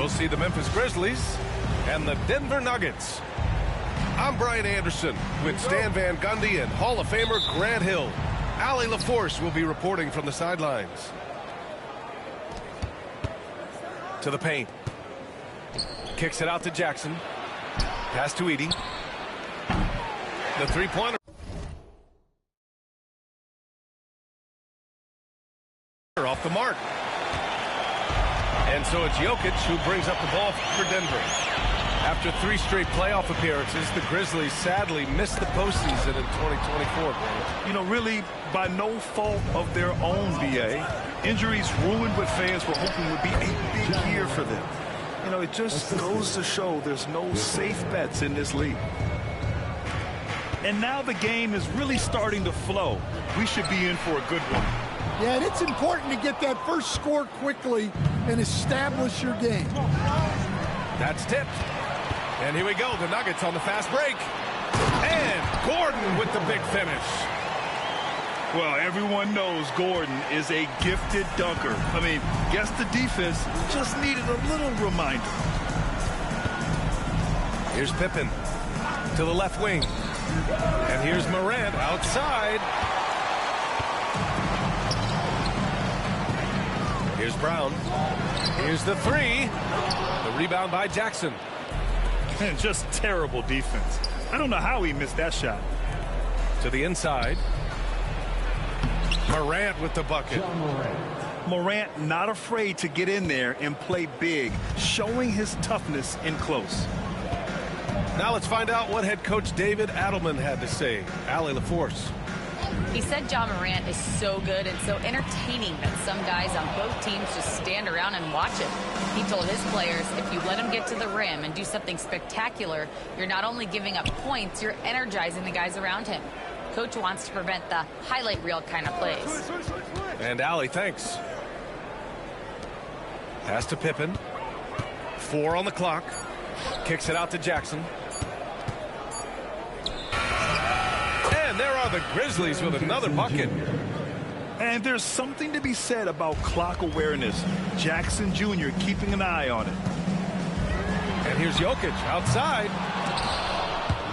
We'll see the Memphis Grizzlies and the Denver Nuggets. I'm Brian Anderson with Stan Van Gundy and Hall of Famer Grant Hill. Allie LaForce will be reporting from the sidelines. To the paint. Kicks it out to Jackson. Pass to Edey. The three-pointer. Off the mark. And so it's Jokic who brings up the ball for Denver. After 3 straight playoff appearances, the Grizzlies sadly missed the postseason in 2024. You know, really by no fault of their own, BA. Injuries ruined what fans were hoping would be a big year for them. You know, it just goes to show there's no safe bets in this league. And now the game is really starting to flow. We should be in for a good one. Yeah, and it's important to get that first score quickly and establish your game. That's tipped. And here we go, the Nuggets on the fast break. And Gordon with the big finish. Well, everyone knows Gordon is a gifted dunker. I mean, guess the defense just needed a little reminder. Here's Pippen to the left wing. And here's Morant outside. Here's Brown. Here's the three. The rebound by Jackson. And just terrible defense. I don't know how he missed that shot. To the inside. Morant with the bucket. Morant not afraid to get in there and play big, showing his toughness in close. Now let's find out what head coach David Adelman had to say. Allie LaForce. He said Ja Morant is so good and so entertaining that some guys on both teams just stand around and watch him. He told his players, if you let him get to the rim and do something spectacular, you're not only giving up points, you're energizing the guys around him. Coach wants to prevent the highlight reel kind of plays. And Allie, thanks. Pass to Pippen. 4 on the clock. Kicks it out to Jackson. And there are the Grizzlies with another bucket. And there's something to be said about clock awareness. Jackson Jr. keeping an eye on it. And here's Jokic outside.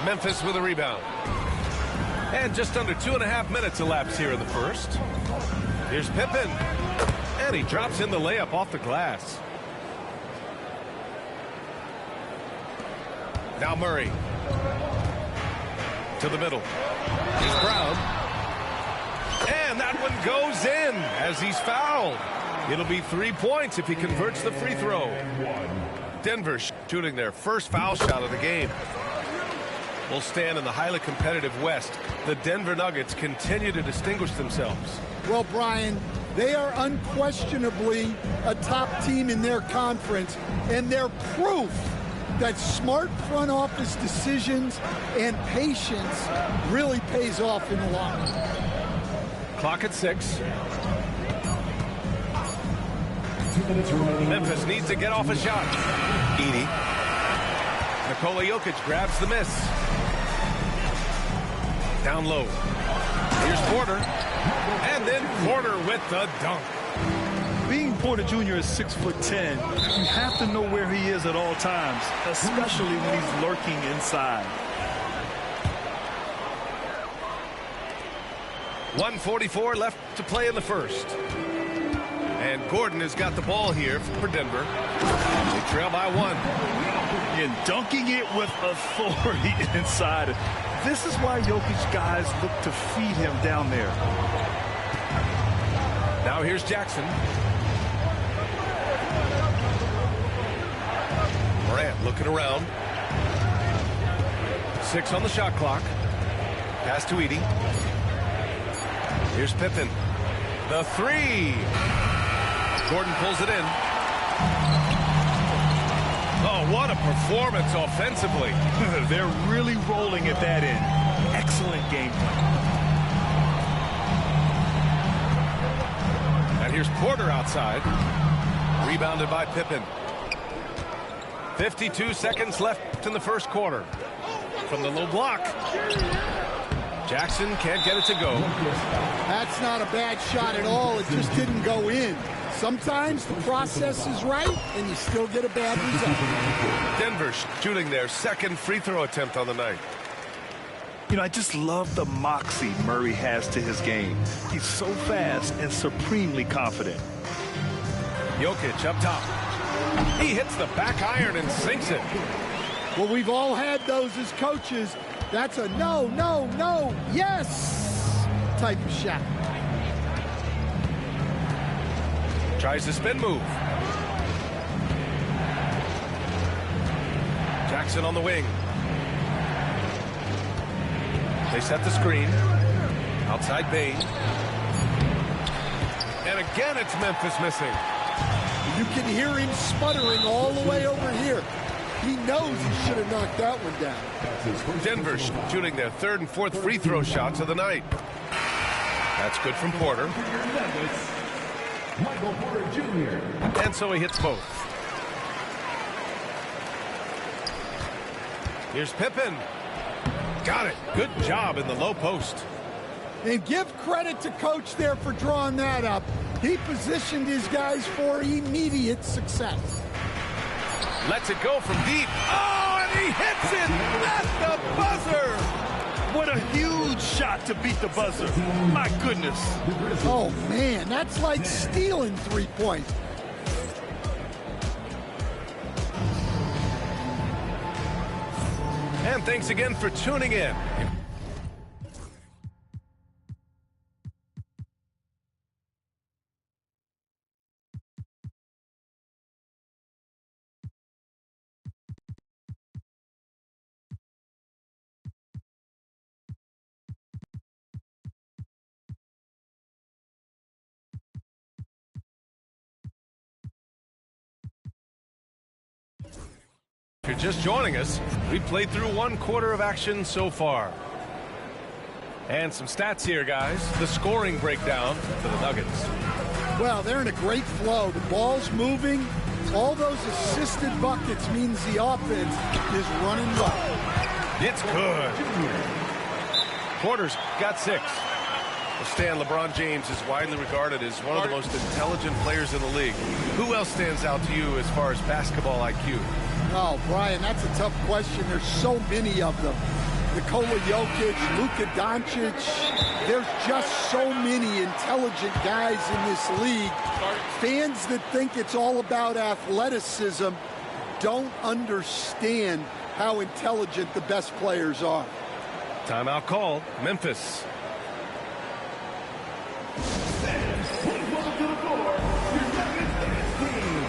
Memphis with a rebound. And just under 2.5 minutes elapsed here in the first. Here's Pippen. And he drops in the layup off the glass. Now Murray. To the middle. Here's Brown. And that one goes in as he's fouled. It'll be 3 points if he converts the free throw. Denver shooting their first foul shot of the game. Will stand in the highly competitive West. The Denver Nuggets continue to distinguish themselves. Well, Brian, they are unquestionably a top team in their conference, and they're proof that smart front office decisions and patience really pays off in the long run. Clock at 6. Memphis needs to get off a shot. Edey. Nikola Jokic grabs the miss. Down low. Here's Porter. And then Porter with the dunk. Being Porter Jr. is 6'10", you have to know where he is at all times, especially when he's lurking inside. 1:44 left to play in the first. And Gordon has got the ball here for Denver. They trail by 1. And dunking it with authority inside. This is why Jokic guys look to feed him down there. Now here's Jackson. Morant looking around. 6 on the shot clock. Pass to Edey. Here's Pippen. The 3. Gordon pulls it in. Oh, what a performance offensively. They're really rolling at that end. Excellent game plan. And here's Porter outside. Rebounded by Pippen. 52 seconds left in the first quarter. From the low block. Jackson can't get it to go. That's not a bad shot at all. It just didn't go in. Sometimes the process is right, and you still get a bad result. Denver shooting their second free throw attempt on the night. You know, I just love the moxie Murray has to his game. He's so fast and supremely confident. Jokic up top. He hits the back iron and sinks it. Well, we've all had those as coaches. That's a no, no, no, yes type of shot. Tries the spin move. Jackson on the wing. They set the screen. Outside Bane. And again it's Memphis missing. You can hear him sputtering all the way over here. He knows he should have knocked that one down. Denver shooting their third and fourth free throw shots of the night. That's good from Porter. Michael Porter Jr. And so he hits both. Here's Pippen. Got it. Good job in the low post. And give credit to Coach there for drawing that up. He positioned his guys for immediate success. Lets it go from deep. Oh, and he hits it at the buzzer. What a huge shot to beat the buzzer. My goodness. Oh, man, that's like stealing 3 points. And thanks again for tuning in. If you're just joining us, we played through 1/4 of action so far. And some stats here, guys. The scoring breakdown for the Nuggets. Well, they're in a great flow. The ball's moving. All those assisted buckets means the offense is running well. It's good. Porter's got 6. Stan, LeBron James is widely regarded as one of the most intelligent players in the league. Who else stands out to you as far as basketball IQ? Oh, Brian, that's a tough question. There's so many of them. Nikola Jokic, Luka Doncic. There's just so many intelligent guys in this league. Fans that think it's all about athleticism don't understand how intelligent the best players are. Timeout called. Memphis. Welcome to the floor, your Nuggets team.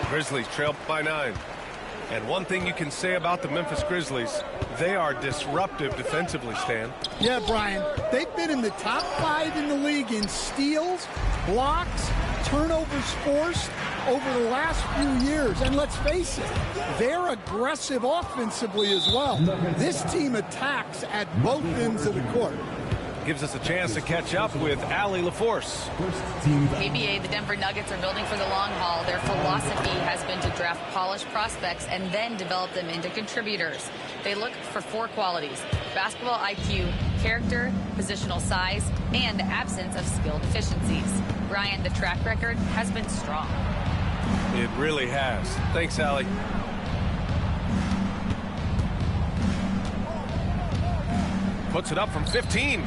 Grizzlies trail by 9. And one thing you can say about the Memphis Grizzlies, they are disruptive defensively, Stan. Yeah, Brian, they've been in the top 5 in the league in steals, blocks, turnovers forced over the last few years. And let's face it, they're aggressive offensively as well. This team attacks at both ends of the court. Gives us a chance to catch up with Allie LaForce. ABA, the Denver Nuggets are building for the long haul. Their philosophy has been to draft polished prospects and then develop them into contributors. They look for 4 qualities: basketball IQ, character, positional size, and the absence of skill deficiencies. Brian, the track record has been strong. It really has. Thanks, Allie. Puts it up from 15.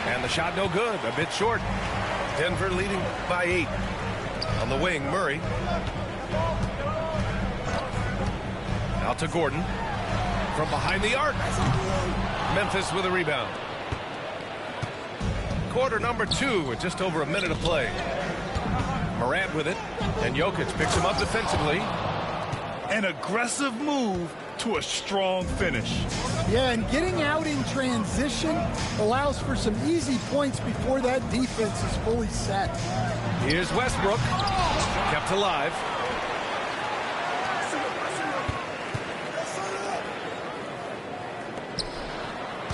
And the shot no good. A bit short. Denver leading by 8. On the wing, Murray. Out to Gordon. From behind the arc. Memphis with a rebound. Quarter number 2 with just over a minute to play. Morant with it. And Jokic picks him up defensively. An aggressive move to a strong finish. Yeah, and getting out in transition allows for some easy points before that defense is fully set. Here's Westbrook, kept alive.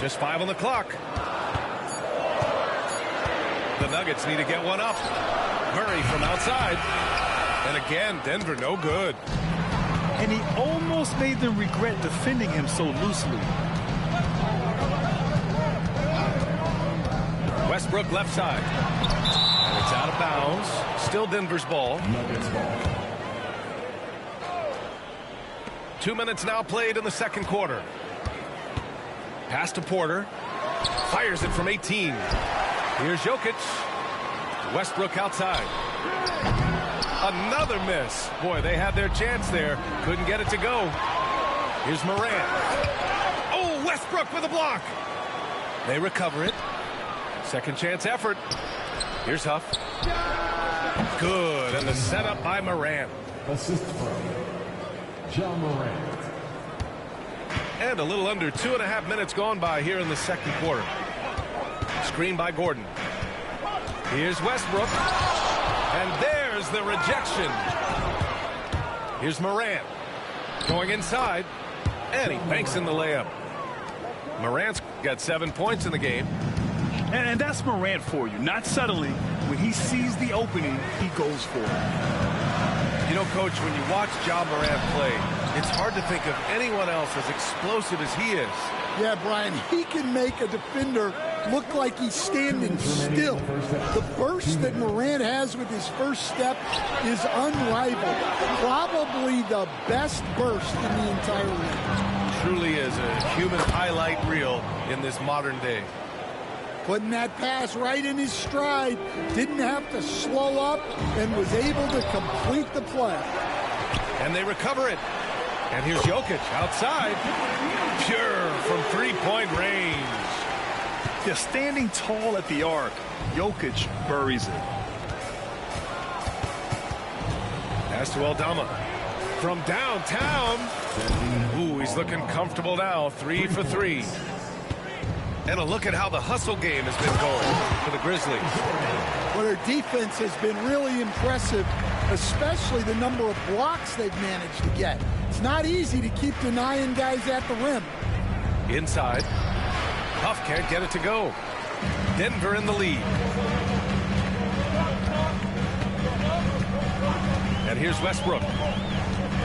Just 5 on the clock. The Nuggets need to get one up. Murray from outside. And again, Denver no good. And he almost made them regret defending him so loosely. Westbrook left side. And it's out of bounds. Still Denver's ball. 2 minutes now played in the second quarter. Pass to Porter. Fires it from 18. Here's Jokic. Westbrook outside. Another miss. Boy, they had their chance there. Couldn't get it to go. Here's Morant. Oh, Westbrook with a block. They recover it. Second chance effort. Here's Huff. Good. And the setup by Morant. Assist from John Morant. And a little under 2.5 minutes gone by here in the second quarter. Screen by Gordon. Here's Westbrook. And there's the rejection. Here's Morant. Going inside. And he banks in the layup. Morant's got 7 points in the game. And that's Morant for you. Not subtly. When he sees the opening, he goes for it. You know, Coach, when you watch Ja Morant play, it's hard to think of anyone else as explosive as he is. Yeah, Brian, he can make a defender look like he's standing still. The burst that Morant has with his first step is unrivaled. Probably the best burst in the entire league. Truly is a human highlight reel in this modern day. Putting that pass right in his stride, didn't have to slow up, and was able to complete the play. And they recover it. And here's Jokic outside. Pure from three-point range. Yeah, standing tall at the arc, Jokic buries it. Pass to Aldama. From downtown. Ooh, he's looking comfortable now. 3 for 3. And a look at how the hustle game has been going for the Grizzlies. Well, their defense has been really impressive, especially the number of blocks they've managed to get. It's not easy to keep denying guys at the rim. Inside. Huff can't get it to go. Denver in the lead. And here's Westbrook.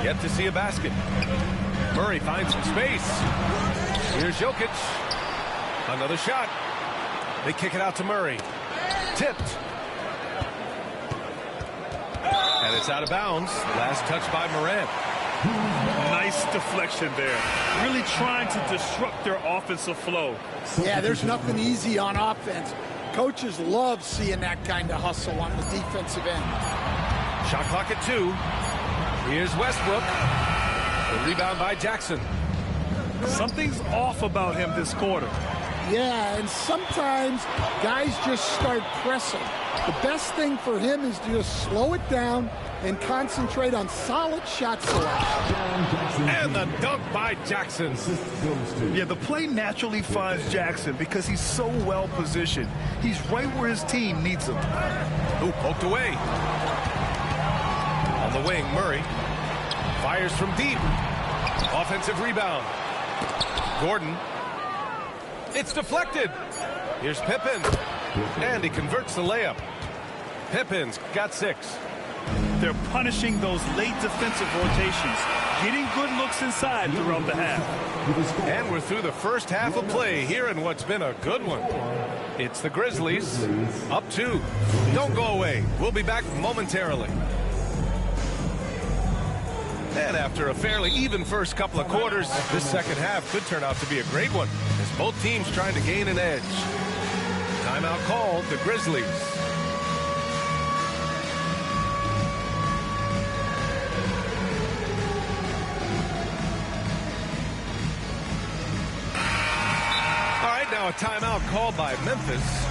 Yet to see a basket. Murray finds some space. Here's Jokic. Another shot. They kick it out to Murray. Tipped. And it's out of bounds. Last touch by Morant. Nice deflection there. Really trying to disrupt their offensive flow. Yeah, there's nothing easy on offense. Coaches love seeing that kind of hustle on the defensive end. Shot clock at 2. Here's Westbrook. The rebound by Jackson. Something's off about him this quarter. Yeah, and sometimes guys just start pressing. The best thing for him is to just slow it down and concentrate on solid shot selection. And the dunk by Jackson. Yeah, the play naturally finds Jackson because he's so well positioned. He's right where his team needs him. Ooh, poked away. On the wing, Murray fires from deep. Offensive rebound. Gordon. It's deflected. Here's Pippen. And he converts the layup. Pippen's got 6. They're punishing those late defensive rotations, getting good looks inside throughout the half. And we're through the first half of play here in what's been a good one. It's the Grizzlies up 2. Don't go away. We'll be back momentarily. And after a fairly even first couple of quarters, this second half could turn out to be a great one as both teams trying to gain an edge. Timeout called, the Grizzlies. All right, now a timeout called by Memphis.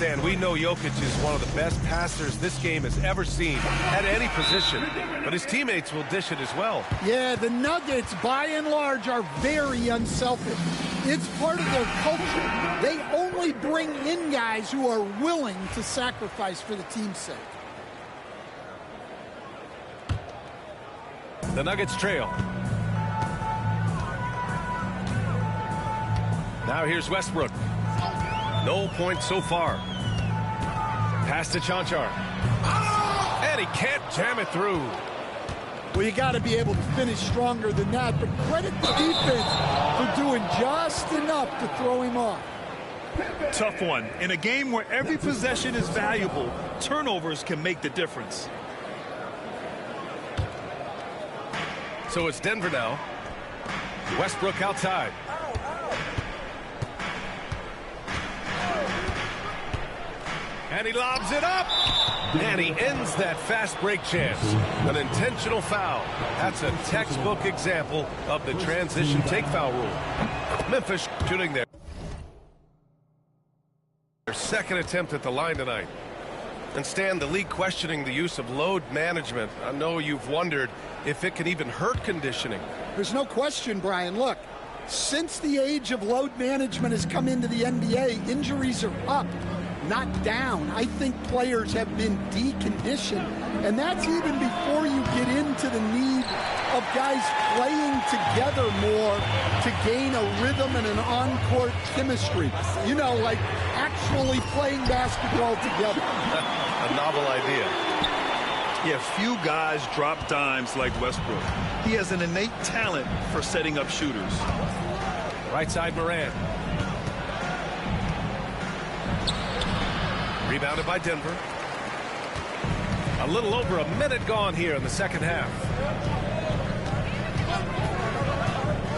Stan, we know Jokic is one of the best passers this game has ever seen at any position, but his teammates will dish it as well. Yeah, the Nuggets, by and large, are very unselfish. It's part of their culture. They only bring in guys who are willing to sacrifice for the team's sake. The Nuggets trail. Now here's Westbrook. No points so far. Pass to Cancar. And he can't jam it through. Well, you got to be able to finish stronger than that, but credit the defense for doing just enough to throw him off. Tough one. In a game where every possession is valuable, turnovers can make the difference. So it's Denver now. Westbrook outside. And he lobs it up. And he ends that fast break chance. An intentional foul. That's a textbook example of the transition take foul rule. Memphis shooting their second attempt at the line tonight. And Stan, the league questioning the use of load management. I know you've wondered if it can even hurt conditioning. There's no question, Brian. Look, since the age of load management has come into the NBA, injuries are up, not down. I think players have been deconditioned, and that's even before you get into the need of guys playing together more to gain a rhythm and an on-court chemistry. You know, like actually playing basketball together. A novel idea. Yeah, few guys drop dimes like Westbrook. He has an innate talent for setting up shooters. Right side Morant. Rebounded by Denver. A little over a minute gone here in the second half.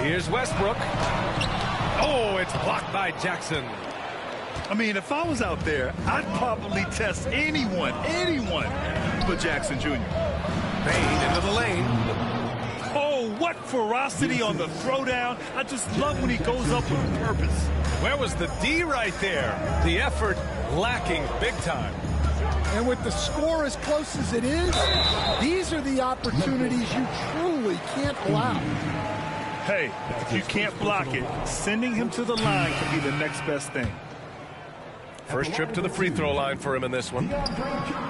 Here's Westbrook. Oh, it's blocked by Jackson. I mean, if I was out there, I'd probably test anyone but Jackson Jr. Bane into the lane. Oh, what ferocity on the throwdown. I just love when he goes up with purpose. Where was the D right there? The effort lacking big time. And with the score as close as it is, these are the opportunities you truly can't allow. Hey, if you can't block it, sending him to the line can be the next best thing. First trip to the free throw line for him in this one.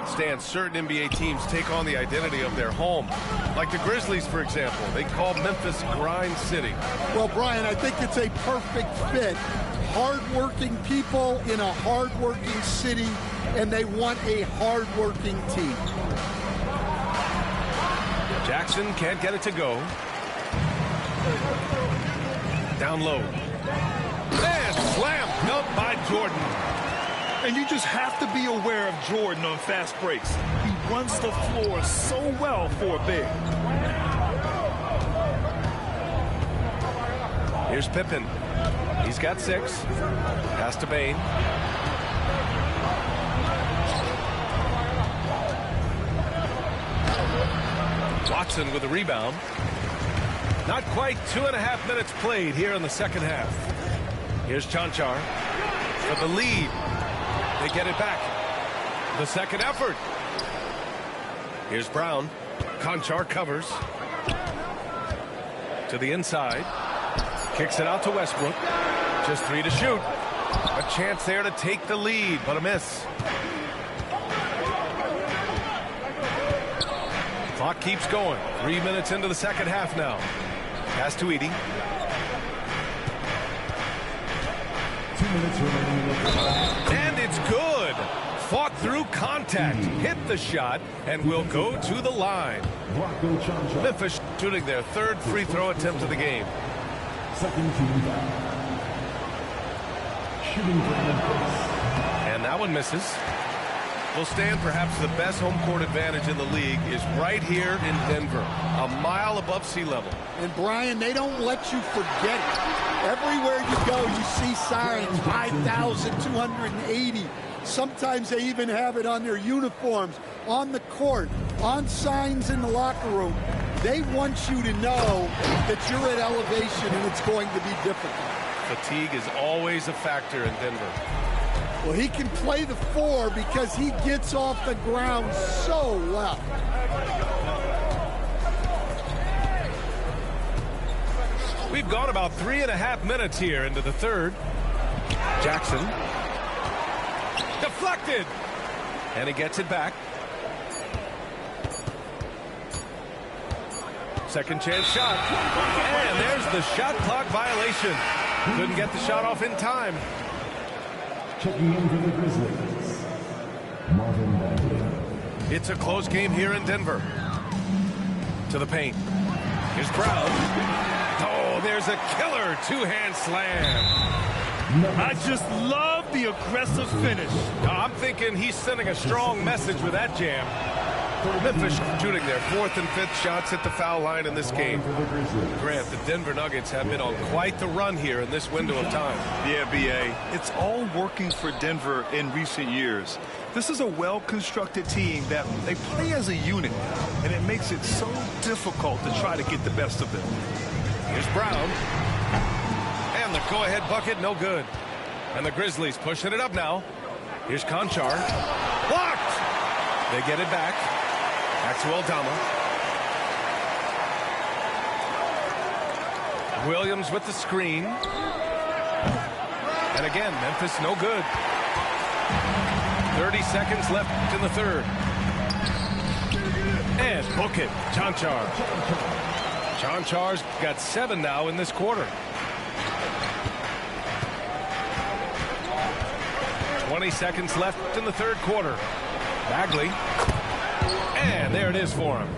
Stan, certain NBA teams take on the identity of their home. Like the Grizzlies, for example. They call Memphis Grind City. Well, Brian, I think it's a perfect fit. Hard-working people in a hard-working city, and they want a hard-working team. Jackson can't get it to go. Down low. And slam dunked by Jordan. And you just have to be aware of Jordan on fast breaks. He runs the floor so well for a big. Here's Pippen. He's got 6. Pass to Bane. Watson with a rebound. Not quite 2.5 minutes played here in the second half. Here's Cancar for the lead. They get it back. The second effort. Here's Brown. Cancar covers. To the inside. Kicks it out to Westbrook. Just 3 to shoot. A chance there to take the lead, but a miss. Clock keeps going. 3 minutes into the second half now. Pass to Edey. 2 minutes remaining. And it's good. Fought through contact. Hit the shot and will go to the line. Memphis shooting their 3rd free throw attempt of the game. Second team foul. Shooting for Memphis. And that one misses. Will stand perhaps the best home court advantage in the league is right here in Denver, a mile above sea level. And Brian, they don't let you forget it. Everywhere you go, you see signs, 5,280. Sometimes they even have it on their uniforms, on the court, on signs in the locker room. They want you to know that you're at elevation and it's going to be difficult. Fatigue is always a factor in Denver. Well, he can play the 4 because he gets off the ground so well. We've gone about 3.5 minutes here into the third. Jackson. Deflected. And he gets it back. Second chance shot. And there's the shot clock violation. Couldn't get the shot off in time. Checking in for the Grizzlies, Marvin Bagley. It's a close game here in Denver. To the paint. Here's Brown. Oh, there's a killer two-hand slam. I just love the aggressive finish. I'm thinking he's sending a strong message with that jam. Memphis shooting their 4th and 5th shots at the foul line in this game. Grant, the Denver Nuggets have been on quite the run here in this window of time. Yeah, B.A. It's all working for Denver in recent years. This is a well-constructed team that they play as a unit, and it makes it so difficult to try to get the best of them. Here's Brown. And the go-ahead bucket, no good. And the Grizzlies pushing it up now. Here's Conchar. Blocked! They get it back. Back to Aldama. Williams with the screen. And again, Memphis no good. 30 seconds left in the third. And book it, Conchar. Conchar's got 7 now in this quarter. 20 seconds left in the third quarter. Bagley. And there it is for him.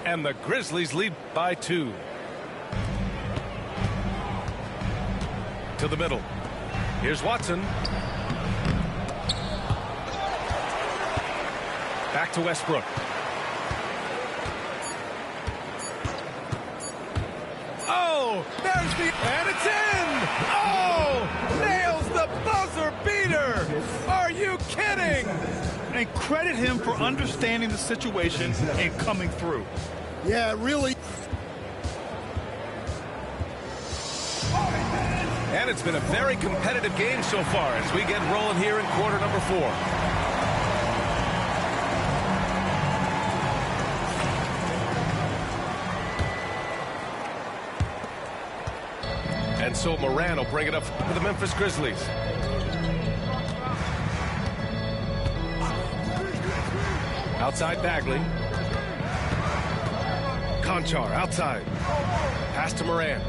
And the Grizzlies lead by 2. To the middle. Here's Watson. Back to Westbrook. Oh, there's the... And it's in! Oh! Nails the buzzer beater! Are you kidding? And credit him for understanding the situation and coming through. Yeah, really. And it's been a very competitive game so far as we get rolling here in quarter number 4. And so Moran will bring it up for the Memphis Grizzlies. Outside Bagley. Conchar outside. Pass to Moran.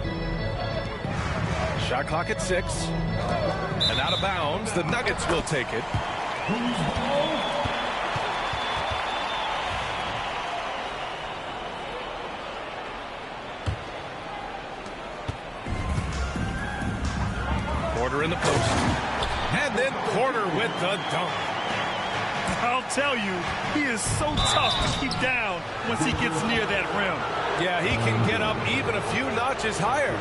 Shot clock at 6. And out of bounds. The Nuggets will take it. Porter in the post. And then Porter with the dunk. I'll tell you, he is so tough to keep down once he gets near that rim. Yeah, he can get up even a few notches higher.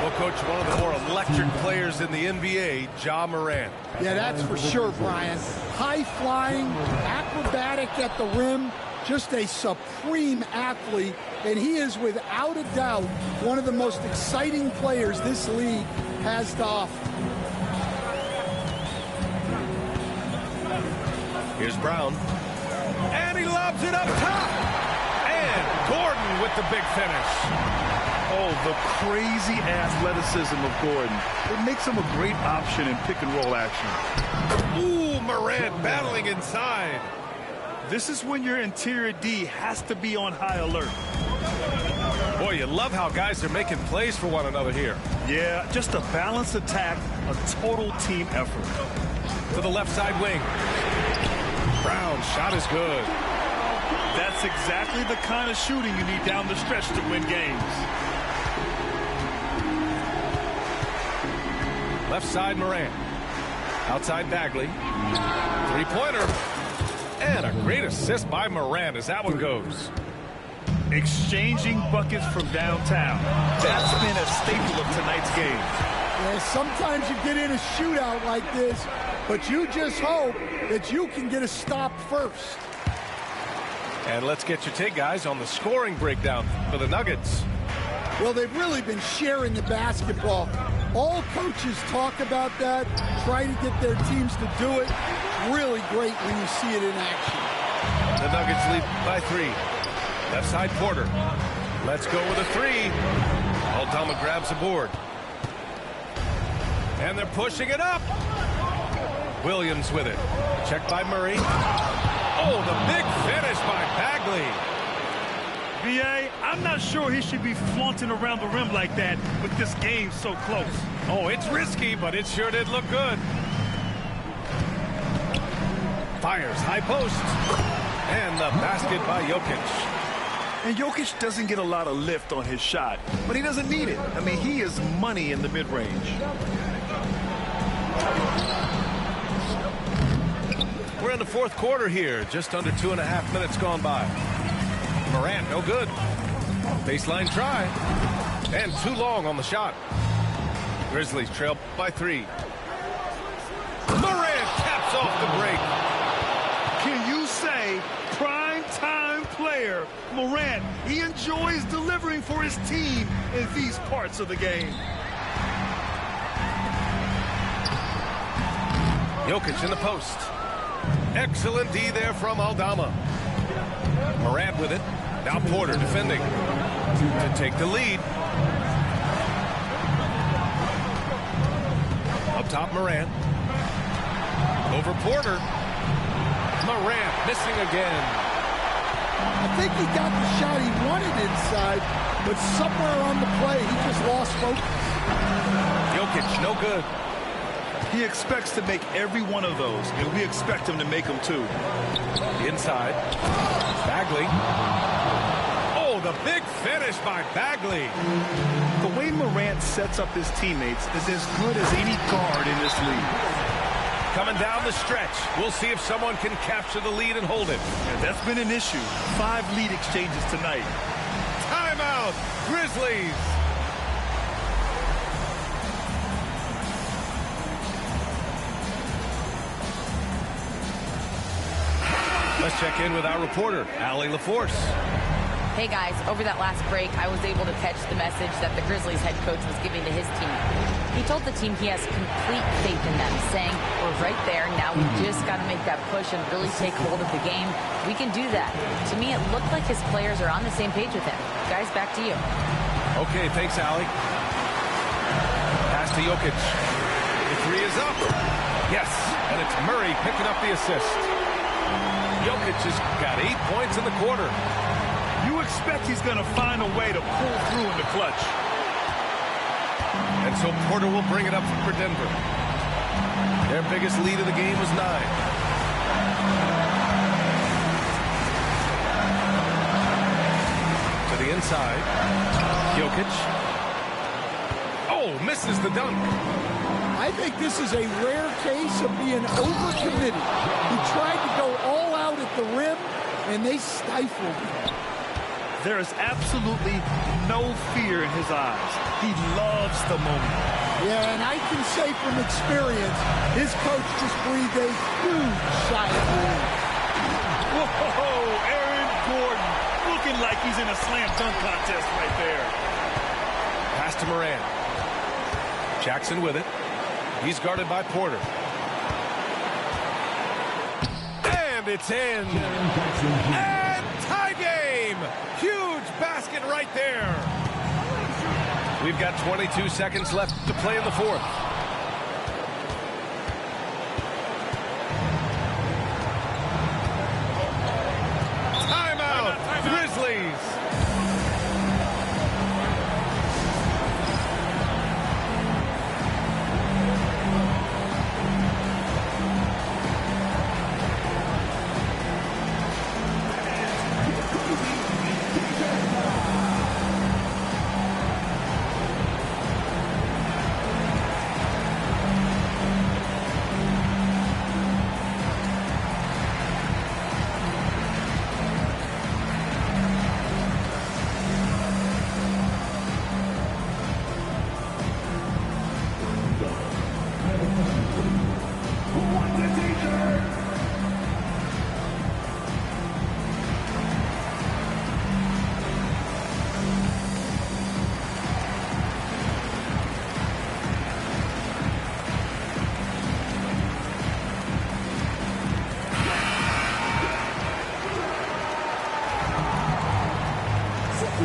Well, Coach, one of the more electric players in the NBA, Ja Morant. Yeah, that's for sure, Brian. High-flying, acrobatic at the rim, just a supreme athlete, and he is without a doubt one of the most exciting players this league has to offer. Here's Brown. And he lobs it up top. And Gordon with the big finish. Oh, the crazy athleticism of Gordon. It makes him a great option in pick-and-roll action. Ooh, Morant battling inside. This is when your interior D has to be on high alert. Boy, you love how guys are making plays for one another here. Yeah, just a balanced attack, a total team effort. To the left side wing. Brown shot is good. That's exactly the kind of shooting you need down the stretch to win games. Left side Morant. Outside Bagley. Three-pointer. And a great assist by Morant as that one goes. Exchanging buckets from downtown. That's been a staple of tonight's game. Yeah, sometimes you get in a shootout like this, but you just hope that you can get a stop first. And let's get your take, guys, on the scoring breakdown for the Nuggets. Well, they've really been sharing the basketball. All coaches talk about that, try to get their teams to do it. Really great when you see it in action. The Nuggets lead by 3. Left side Porter. Let's go with a 3. Aldama grabs the board. And they're pushing it up. Williams with it. Checked by Murray. Oh, the big finish by Bagley. B.A., I'm not sure he should be flaunting around the rim like that with this game so close. Oh, it's risky, but it sure did look good. Fires high post. And the basket by Jokic. And Jokic doesn't get a lot of lift on his shot, but he doesn't need it. I mean, he is money in the mid-range. We're in the fourth quarter here. Just under 2.5 minutes gone by. Morant, no good. Baseline try. And too long on the shot. Grizzlies trail by 3. Morant taps off the break. Can you say prime time player Morant? He enjoys delivering for his team in these parts of the game. Jokic in the post. Excellent D there from Aldama. Morant with it. Now Porter defending to take the lead. Up top, Morant. Over Porter. Morant missing again. I think he got the shot he wanted inside, but somewhere on the play, he just lost focus. Jokic, no good. He expects to make every one of those, and we expect him to make them too. Inside. Bagley. Oh, the big finish by Bagley. The way Morant sets up his teammates is as good as any guard in this league. Coming down the stretch. We'll see if someone can capture the lead and hold it. And that's been an issue. 5 lead exchanges tonight. Timeout, Grizzlies. Let's check in with our reporter, Allie LaForce. Hey guys, over that last break, I was able to catch the message that the Grizzlies head coach was giving to his team. He told the team he has complete faith in them, saying, we're right there, now we just got to make that push and really take hold of the game. We can do that. To me, it looked like his players are on the same page with him. Guys, back to you. Okay, thanks, Allie. Pass to Jokic. The 3 is up. Yes, and it's Murray picking up the assist. Jokic has got 8 points in the quarter. You expect he's going to find a way to pull through in the clutch. And so Porter will bring it up for Denver. Their biggest lead of the game was 9. To the inside. Jokic. Oh, misses the dunk. I think this is a rare case of being overcommitted. He tried to go all out at the rim, and they stifled him. There is absolutely no fear in his eyes. He loves the moment. Yeah, and I can say from experience, his coach just breathed a huge sigh of relief. Whoa, Aaron Gordon looking like he's in a slam dunk contest right there. Pass to Morant. Jackson with it. He's guarded by Porter. And it's in. And tie game. Huge basket right there. We've got 22 seconds left to play in the fourth. Timeout, Grizzlies.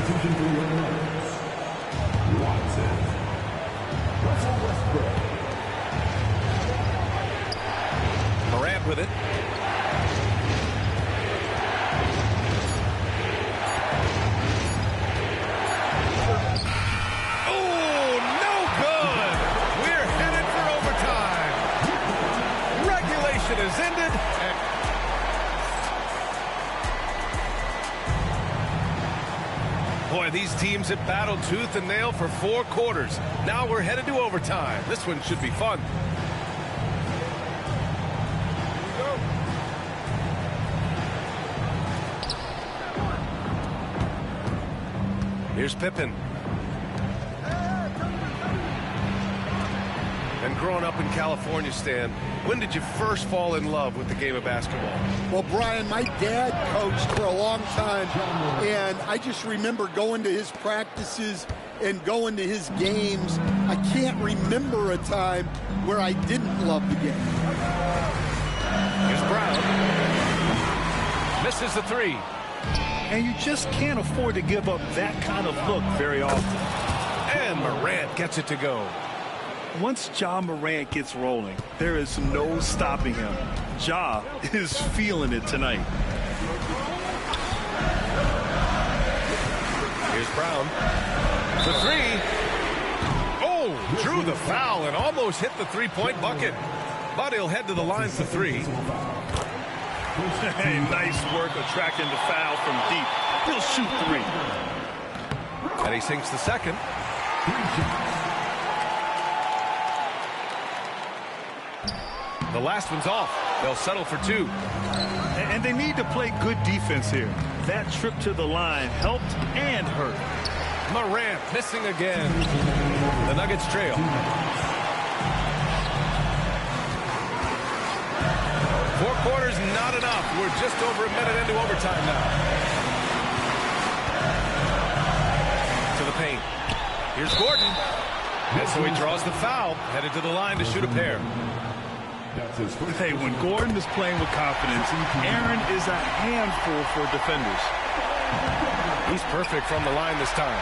Substitution for your Nuggets. Watson. Russell Westbrook. Morant with it. Oh, no good. We're headed for overtime. Regulation is ended. Boy, these teams have battled tooth and nail for 4 quarters. Now we're headed to overtime. This one should be fun. Here's Pippen. And growing up in California, Stan, when did you first fall in love with the game of basketball? Well, Brian, my dad coached for a long time, and I just remember going to his practices and going to his games. I can't remember a time where I didn't love the game. Here's Brown. Misses the 3. And you just can't afford to give up that kind of look very often. And Morant gets it to go. Once Ja Morant gets rolling, there is no stopping him. Ja is feeling it tonight. Here's Brown. The 3. Oh, drew the foul and almost hit the 3-point bucket. But he'll head to the line for 3. Hey, nice work attracting the foul from deep. He'll shoot 3. And he sinks the second. The last one's off. They'll settle for 2. And they need to play good defense here. That trip to the line helped and hurt. Morant missing again. The Nuggets trail. 4 quarters, not enough. We're just over a minute into overtime now. To the paint. Here's Gordon. And so he draws the foul, headed to the line to shoot a pair. Hey, when Gordon is playing with confidence, Aaron is a handful for defenders. He's perfect from the line this time.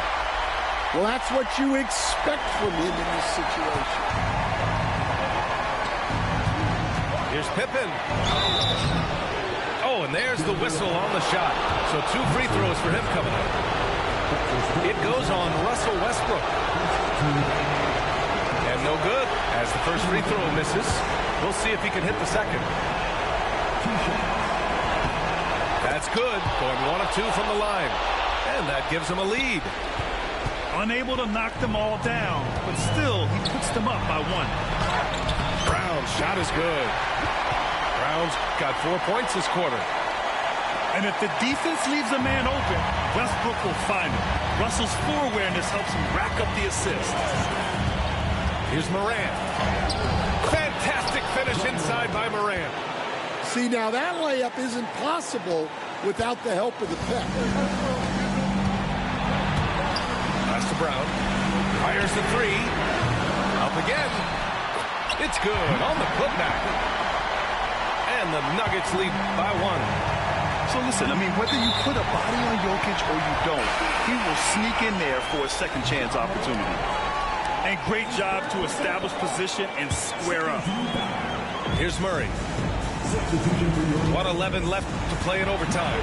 Well, that's what you expect from him in this situation. Here's Pippen. Oh, and there's the whistle on the shot. So 2 free throws for him coming up. It goes on Russell Westbrook. And no good as the first free throw misses. We'll see if he can hit the second. That's good. Going 1 of 2 from the line. And that gives him a lead. Unable to knock them all down, but still, he puts them up by 1. Brown's shot is good. Brown's got 4 points this quarter. And if the defense leaves a man open, Westbrook will find him. Russell's floor awareness helps him rack up the assists. Here's Morant. Fantastic finish inside by Morant. See, now that layup isn't possible without the help of the pep. Pass to Brown. Fires the 3. Up again. It's good on the putback. And the Nuggets lead by 1. So listen, I mean, whether you put a body on Jokic or you don't, he will sneak in there for a second chance opportunity. And great job to establish position and square up. Here's Murray. 1:11 left to play in overtime.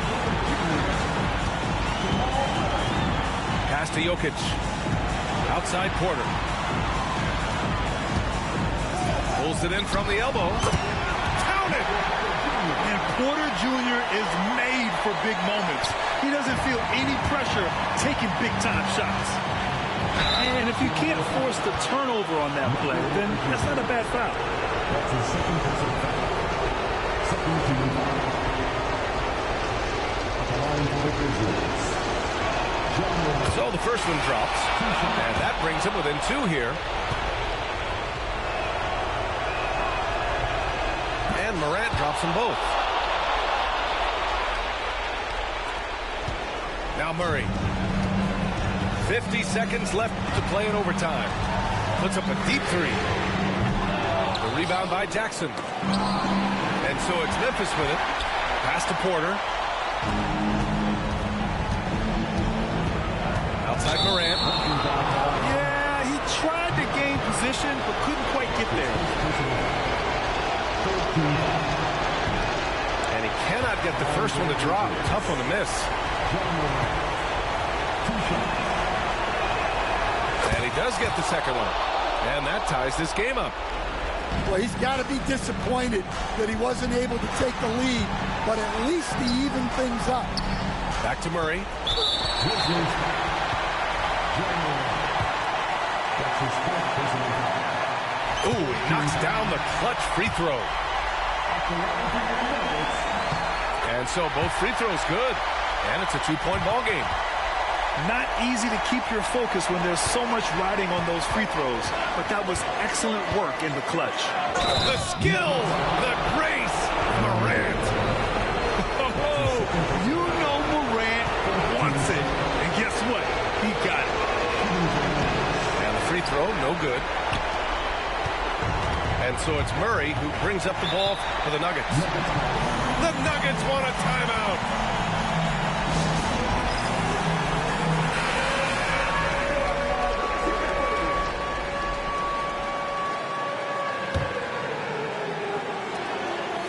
Pass to Jokic. Outside Porter. Pulls it in from the elbow. Counted! And Porter Jr. is made for big moments. He doesn't feel any pressure taking big-time shots. And if you can't force the turnover on that play, then that's not a bad foul. That's his second personal foul. Second team foul. At the line for the Grizzlies. So the first one drops. And that brings him within 2 here. And Morant drops them both. Now Murray. 50 seconds left to play in overtime. Puts up a deep 3. The rebound by Jackson. And so it's Memphis with it. Pass to Porter. Outside Morant. Yeah, he tried to gain position, but couldn't quite get there. And he cannot get the first one to drop. Tough one to miss. And he does get the second one. And that ties this game up. Well, he's got to be disappointed that he wasn't able to take the lead, but at least he evened things up. Back to Murray. Ooh, he knocks down the clutch free throw. And so both free throws good. And it's a two-point ball game. Not easy to keep your focus when there's so much riding on those free throws, but that was excellent work in the clutch. The skill, the grace, Morant. Oh, you know Morant wants it, and guess what? He got it. And the free throw, no good. And so it's Murray who brings up the ball for the Nuggets. The Nuggets want a timeout.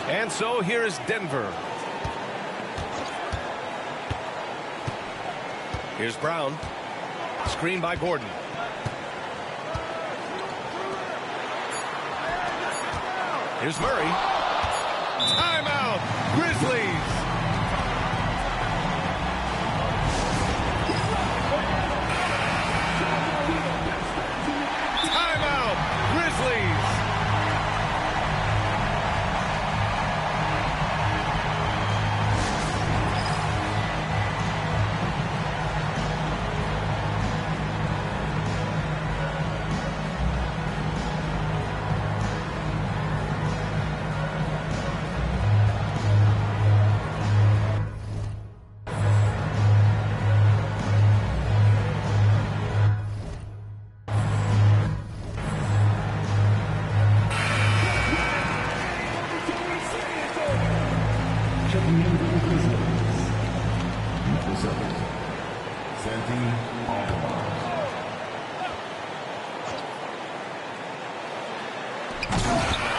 And so here is Denver. Here's Brown. Screen by Gordon. Here's Murray. Timeout, Grizzlies. Timeout, Grizzlies.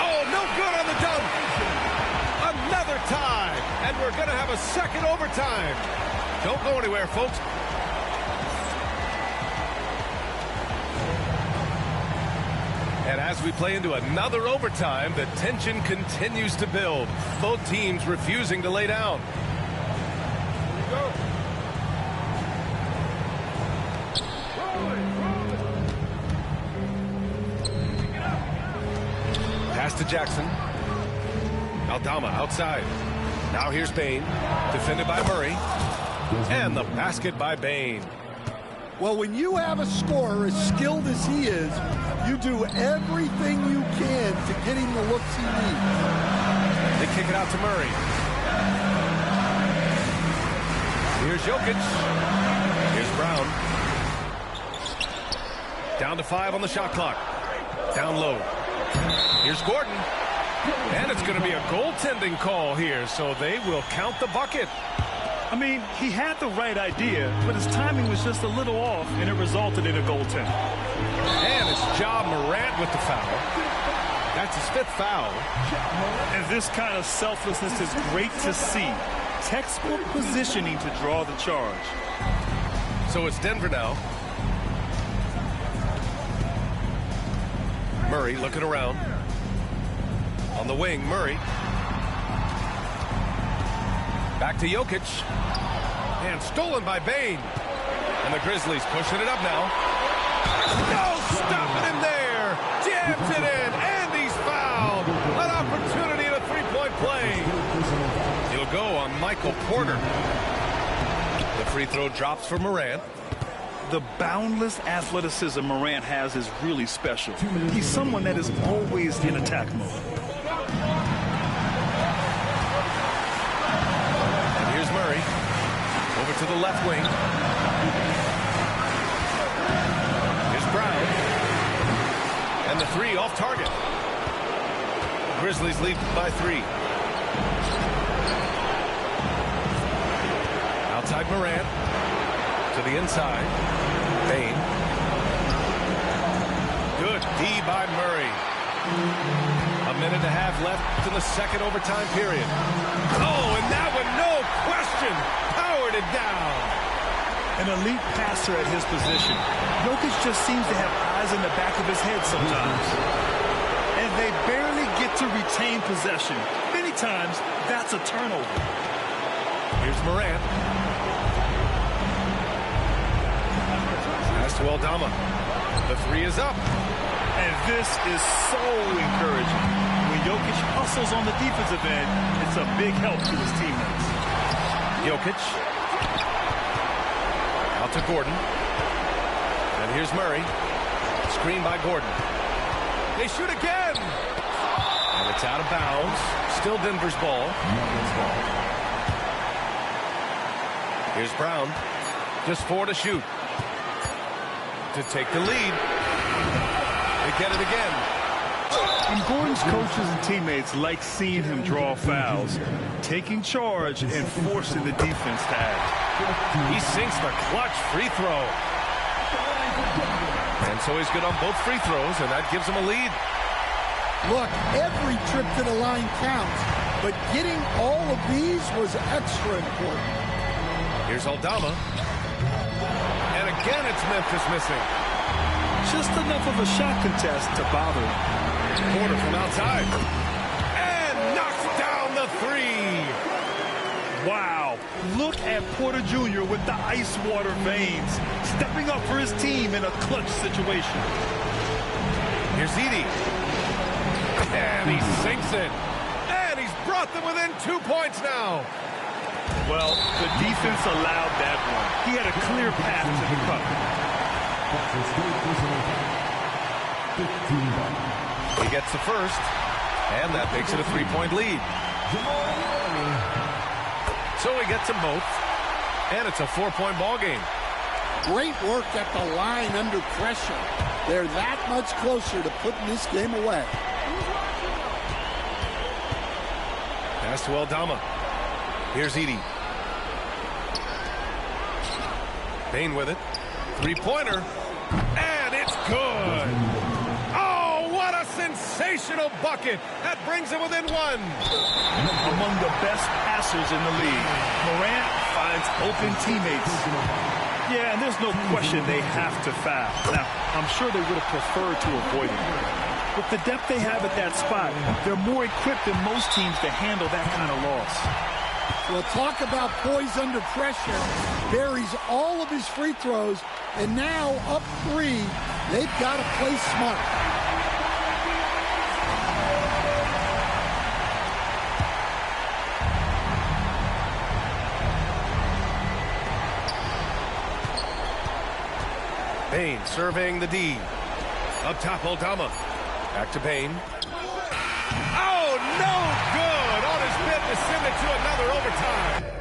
Oh, no good on the dunk. Another tie, and we're going to have a second overtime. Don't go anywhere, folks. And as we play into another overtime, the tension continues to build. Both teams refusing to lay down. Pass to Jackson. Aldama outside. Now here's Bane. Defended by Murray. And the basket by Bane. Well, when you have a scorer as skilled as he is, you do everything you can to get him the looks he needs. They kick it out to Murray. Here's Jokic. Here's Brown. Down to 5 on the shot clock. Down low. Here's Gordon. And it's going to be a goaltending call here, so they will count the bucket. I mean, he had the right idea, but his timing was just a little off, and it resulted in a goaltend. And it's Ja Morant with the foul. That's his 5th foul. And this kind of selflessness is great to see. Textbook positioning to draw the charge. So it's Denver now. Murray looking around. On the wing, Murray. Back to Jokic. And stolen by Bane. And the Grizzlies pushing it up now. No stopping him there. Jams it in. And he's fouled. An opportunity in a three-point play. He'll go on Michael Porter. The free throw drops for Morant. The boundless athleticism Morant has is really special. He's someone that is always in attack mode. And here's Murray. Over to the left wing. Here's Brown. And the 3 off target. Grizzlies lead by 3. Outside Morant. To to the inside. Bane. Good D by Murray. A minute and a half left in the second overtime period. Oh, and that one, no question, powered it down. An elite passer at his position. Jokic just seems to have eyes in the back of his head sometimes. And they barely get to retain possession. Many times, that's a turnover. Here's Morant. Pass to Aldama. The three is up. And this is so encouraging. When Jokic hustles on the defensive end, it's a big help to his teammates. Jokic. Out to Gordon. And here's Murray. Screen by Gordon. They shoot again. And it's out of bounds. Still Denver's ball. Here's Brown. Just 4 to shoot. To take the lead. They get it again. And Gordon's coaches and teammates like seeing him draw fouls, taking charge and forcing the defense to act. He sinks the clutch free throw. And so he's good on both free throws, and that gives him a lead. Look, every trip to the line counts, but getting all of these was extra important. Here's Aldama. And again, it's Memphis missing. Just enough of a shot contest to bother him. Porter from outside. And knocks down the three. Wow. Look at Porter Jr. with the ice water veins, stepping up for his team in a clutch situation. Here's Edey. And he sinks it. And he's brought them within 2 points now. Well, the defense allowed that one. He had a clear path to the cup. He gets the first, and that makes it a 3-point lead. So he gets them both, and it's a 4-point ball game. Great work at the line under pressure. They're that much closer to putting this game away. Pass to Aldama. Here's Edey. Bane with it. Three-pointer. And it's good. Oh, what a sensational bucket. That brings him within one. Among the best passers in the league, Morant finds open teammates. Yeah, and there's no question they have to foul. Now, I'm sure they would have preferred to avoid it. With the depth they have at that spot, they're more equipped than most teams to handle that kind of loss. Well, talk about poise under pressure. Buries all of his free throws, and now up 3, they've got to play smart. Bane surveying the D. Up top, Aldama. Back to Bane. Oh, no good! On his bit to send it to another overtime.